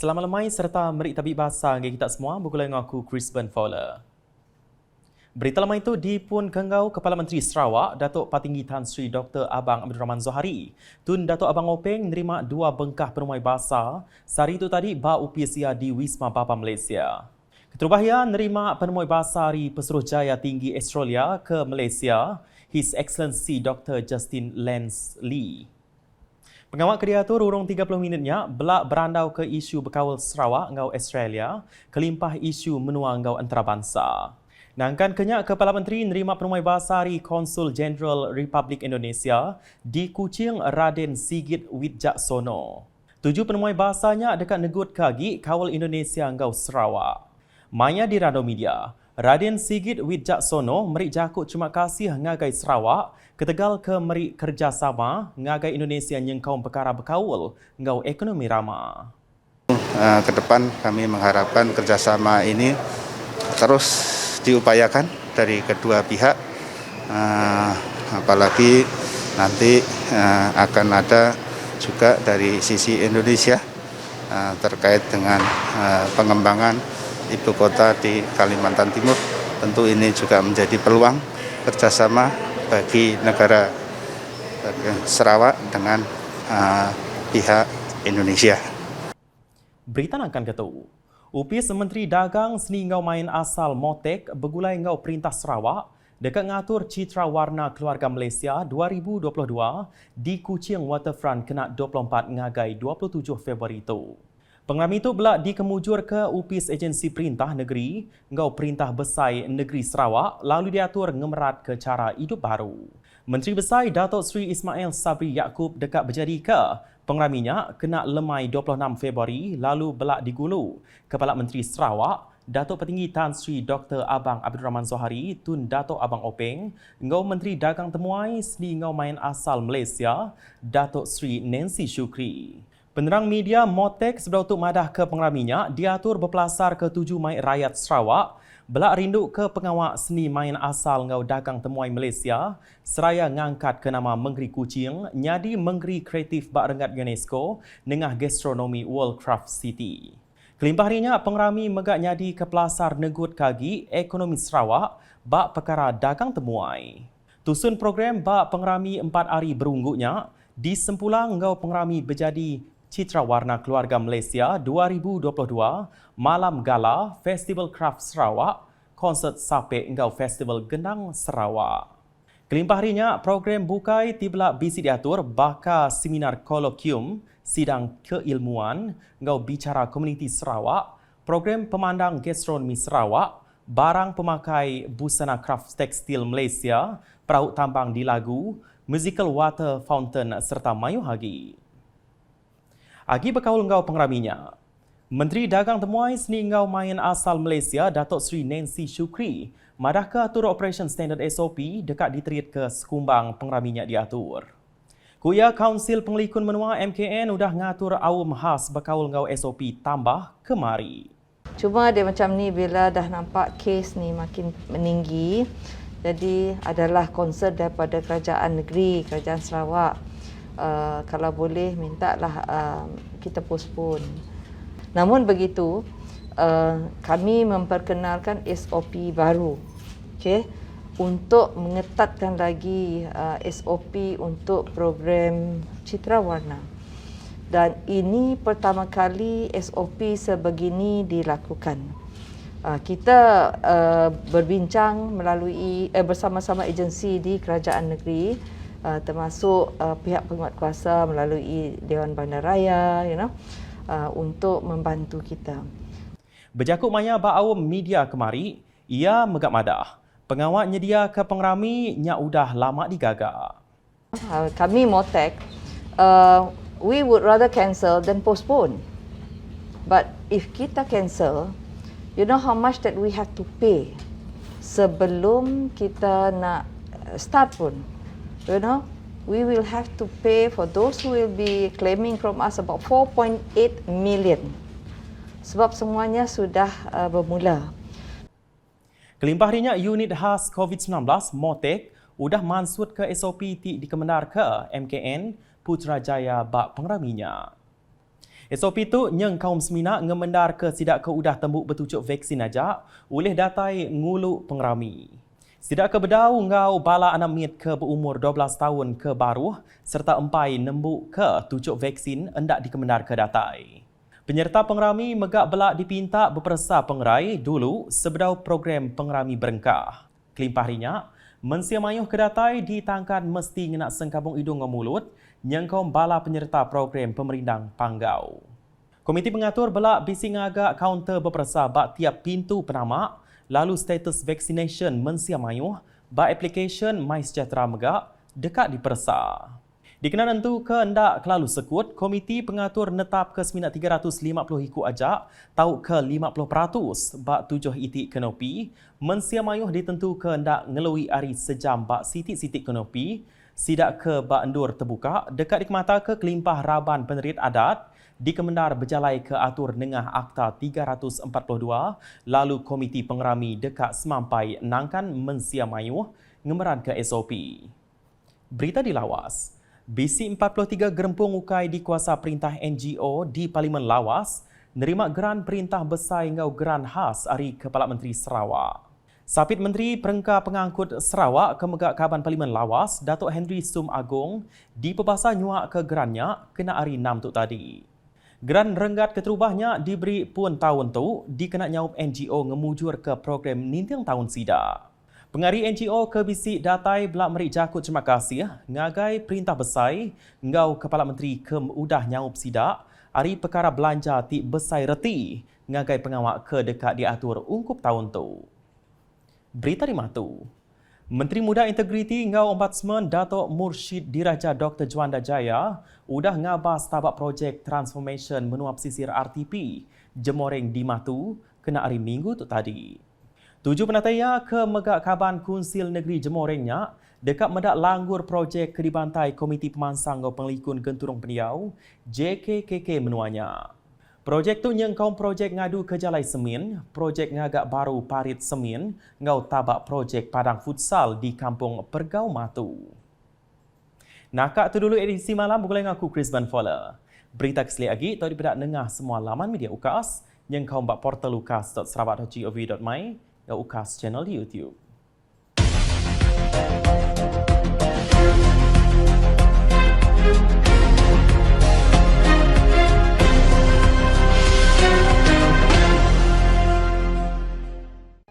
Selamat lemai serta merik tabik bahasa bagi kita semua. Bergulai dengan aku, Chris Ben Fowler. Berita lemai itu dipun kenggau Kepala Menteri Sarawak, Datuk Patinggi Tan Sri Dr. Abang Abdul Rahman Zohari. Tun Datuk Abang Openg menerima 2 bengkah penuai bahasa. Sehari itu tadi, ba UPSIA di Wisma Bapa Malaysia. Keterubahian menerima penuai bahasa Hari Pesuruhjaya Tinggi Australia ke Malaysia, His Excellency Dr. Justin Lance Lee. Pengawal kedia tu rurung 30 minitnya belak berandau ke isu berkawal Sarawak ngau Australia, kelimpah isu menua ngau antarabangsa. Nangkan kenyak Kepala Menteri nerima penuai bahasa Hari Konsul Jenderal Republik Indonesia di Kuching Raden Sigit Widjaksono. 7 penuai bahasanya dekat negut kagi kawal Indonesia ngau Sarawak. Maya di Rado Media, Raden Sigit Widjaksono merik jakut terima kasih ngagai Sarawak ketegal ke merik kerjasama ngagai Indonesia nyengkau perkara berkawal ngau ekonomi ramah. Ke depan kami mengharapkan kerjasama ini terus diupayakan dari kedua pihak, apalagi nanti akan ada juga dari sisi Indonesia terkait dengan pengembangan ibu kota di Kalimantan Timur. Tentu ini juga menjadi peluang kerjasama bagi negara Sarawak dengan pihak Indonesia. Berita akan ketu. UPS Menteri Dagang seni ngau main asal Motek bergulai ngau Perintah Sarawak dekat ngatur citra warna keluarga Malaysia 2022 di Kuching Waterfront kena 24 ngagai 27 Februari itu. Pengeram itu belak dikemujur ke UPS Agensi Perintah Negeri ngau Perintah Besai Negeri Sarawak lalu diatur ngemerat ke cara hidup baru. Menteri Besai Datuk Seri Ismail Sabri Yaakob dekat berjadi ke pengeraminya kena lemai 26 Februari lalu belak digulu. Kepala Menteri Sarawak, Datuk Petinggi Tan Sri Dr. Abang Abdul Rahman Zohari, Tun Datuk Abang Openg, ngau Menteri Dagang Temuai seni ngau main asal Malaysia, Datuk Sri Nancy Shukri. Penerang media Motek sebelum untuk madah ke pengeraminya diatur berpelasar ke 7 mai rakyat Sarawak belak rindu ke pengawak seni main asal ngau dagang temuai Malaysia seraya ngangkat ke nama Menggeri Kuching nyadi Menggeri Kreatif Bak Rengat UNESCO nengah gastronomi World Craft City. Kelimpah harinya pengerami megak nyadi ke pelasar negut kagi ekonomi Sarawak bak perkara dagang temuai. Tusun program bak pengerami 4 hari berungguknya di sempulang ngau pengerami berjadi Citra Warna Keluarga Malaysia 2022, Malam Gala, Festival Craft Sarawak, Konsert Sapek ngau Festival Gendang Sarawak. Kelimpah harinya, program bukai tibelak bisi diatur baka seminar kolokium, sidang keilmuan, ngau bicara komuniti Sarawak, program pemandang gastronomi Sarawak, barang pemakai busana craft tekstil Malaysia, perahu tambang di Lagu, musical water fountain serta Mayu Hagi. Agi berkaul ngau pengeraminya. Menteri Dagang Temuai seni ngau main asal Malaysia, Datuk Seri Nancy Shukri, madah ke atur Operation Standard SOP dekat diterit ke sekumbang pengeraminya diatur. Kuya Kaunsil Pengelikun Menua MKN udah ngatur awam khas berkaul ngau SOP tambah kemari. Cuma dia macam ni bila dah nampak kes ni makin meninggi, jadi adalah concern daripada kerajaan negeri, kerajaan Sarawak. Kalau boleh mintalah kita postpone. Namun begitu, kami memperkenalkan SOP baru, okay, untuk mengetatkan lagi SOP untuk program Citra Warna. Dan ini pertama kali SOP sebegini dilakukan. Kita berbincang melalui bersama-sama agensi di kerajaan negeri, termasuk pihak penguatkuasa melalui Dewan Bandaraya, untuk membantu kita. Berjakut maya ba'awam media kemari, ia megak madah. Pengawak nyedia ke pengerami nya udah lama digagak. Kami Motek, we would rather cancel than postpone. But if kita cancel, you know how much that we have to pay sebelum kita nak start pun. You know, we will have to pay for those who will be claiming from us about 4.8 million. Sebab semuanya sudah bermula. Kelimpah harinya unit khas COVID-19 Motek udah mansut ke SOP di Kemendar ke MKN Putrajaya bak pengeraminya. SOP tu nyeng kaum semina ngemendar ke sidak ke udah tembuk bertujuk vaksin ajak oleh datai ngulu pengrami. Sidak ke bedau ngau bala anak mit ke berumur 12 tahun ke baru serta empai nembuk ke tujuk vaksin hendak dikemendar ke datai. Penyerta pengrami megak belak dipinta berpersa pengerai dulu sebedau program pengrami berengkah. Kelimpah rinyak, mensia mayuh ke datai ditangkan mesti ngenak sengkabung hidung dan mulut nyengkom bala penyerta program pemerindang Panggau. Komiti pengatur belak bising agak kaunter berpersa bak tiap pintu penamak lalu status vaccination mensia mayuh bak application MySejahtera megak dekat dipersa. Dikenakan tu ke hendak kelalu sekut, komiti pengatur netap ke seminat 350 ikut ajak tau ke 50% bak 7 itik kenopi, mensia mayuh ditentu ke hendak ngelui hari sejam bak sitik-sitik kenopi, sidak ke bak endur terbuka, dekat dikemata ke kelimpah raban penerit adat, dikemendar berjalai ke atur nengah Akta 342, lalu komiti pengerami dekat semampai nangkan mensia mayuh ngemeran ke SOP. Berita dilawas. BC 43 gerempung ukai di kuasa perintah NGO di Parlimen Lawas nerima geran perintah besar ngau geran khas hari Kepala Menteri Sarawak. Sapit Menteri Perengka Pengangkut Sarawak ke Megak Kaban Parlimen Lawas, Datuk Henry Sum Agong, dipebasa nyuak ke gerannya kena hari 6 tu tadi. Geran renggat keterubahnya diberi pun tahun tu dikena nyaup NGO ngemujur ke program nintang tahun sida. Pengari NGO ke bisik datai belak merik jakut terima kasih ngagai perintah besar ngau Kepala Menteri ke udah nyaup sidak hari perkara belanja ti besar reti ngagai pengawak ke dekat diatur ungkup tahun tu. Berita di matu. Menteri Muda Integriti ngau Ombudsman Datuk Mursyid Diraja Dr. Juanda Jaya udah ngabas tabak projek transformation menua pesisir RTP Jemoreng di Matu kena hari Minggu tu tadi. 7 penataya ke Megak Kaban Kunsil Negeri Jemorengnya dekat medak langgur projek ke dibantai Komiti Pemansang ngau Penglikun Genturong Peniau JKKK menuanya. Projek tu yang kaum projek ngadu ke Jalai Semin, projek ngagak baru Parit Semin, ngau tabak projek Padang Futsal di Kampung Pergau Matu. Nakak tu dulu edisi malam bergulai dengan aku Chris Van Fowler. Berita keseli lagi tahu dipedak nengah semua laman media UKAS yang kaum bak portal ukas.sarawak.gov.my dan UKAS channel di YouTube.